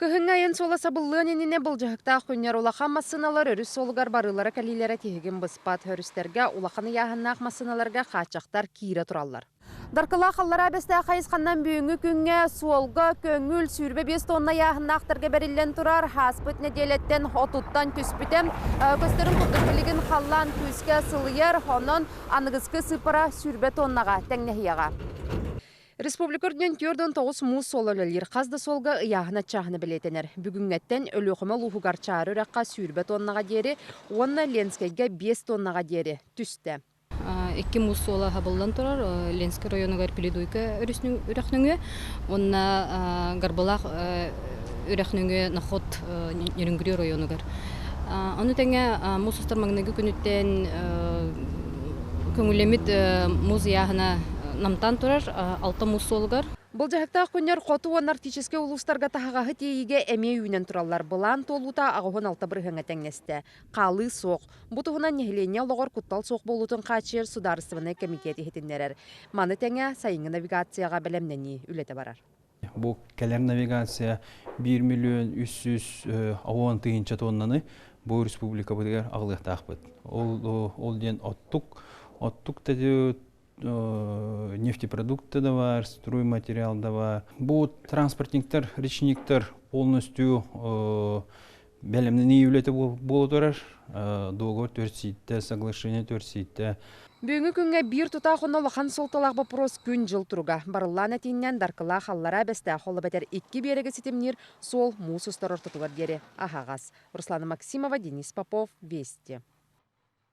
Кыһыңайын сола сабыллыын иніне бұл жағықта құнер улахан массыналар өріс солығар барылары кәлилері тегін бұспат өрістерге улаханы яғыннақ массыналарға қачақтар кейірі тұралар. Дарқыла қаллара бәсті қайысқаннан бүйіңі күнге суолға көңіл сүрбе 5 тонна яғыннақтырға бәрілен тұрар. Хаспыт неделеттен отуттан түспітем. Көстерін құттықылығын қаллан көске сылыер, онын анығызқы сыпыра сүрбе тоннаға тәңнехияға. Республикөрден түрден 9 мұз солылылыр. Қазды солға ұяғына чағыны білетінер. Бүгінгеттен өліқымы лұғығар чары үраққа сүрбе тоннаға дері, онына Ленскайға 5 тоннаға дері түсті. Екі мұз солы хабылдан тұрар, Ленскай районығар Пеледойка үрәқніңі, онына Гарбалақ үрәқніңі Нахот Нерінгүрі районығар. Оны тәңе мұз ұстармағынығы күніттен көңілемет мұз яғына намтан тұрар, алты мұз солығар. Бұл жағықта күнер қоту онар тическе улустарға тағағы тейіге әме үйінен тұралар. Бұлан толута ағығын алты бірғыңа тәңесті. Қалы соқ. Бұтығынан нехілене олығыр құттал соқ болутын қачер сударыстывыны комитеті хетіндерер. Маны тәңе сайыңы навигацияға бәлемнені үлеті барар. Бұл кәлер навигация 1 миллион 300 ауан тыйынча тоннаны бұл республика бұдығар ағылықтақ бұд. Ол ден оттук тәді нефтепродукты да бар, стройматериал да бар. Бұл транспортниктер, речниктер полностью бәлемнен еулеті болу тұрар. Доғыр төрсейті, соглашение төрсейті. Бүгінгі күнге бір тұта құны лақан солталақ бапрос күн жыл тұруға. Барылан әтейінен дарқыла қаллара бәсті қолы бәтер 2 берегі сетімнер сол мұз ұстар ортытуар дері ағағас. Руслана Максимова, Денис Попов, Вести.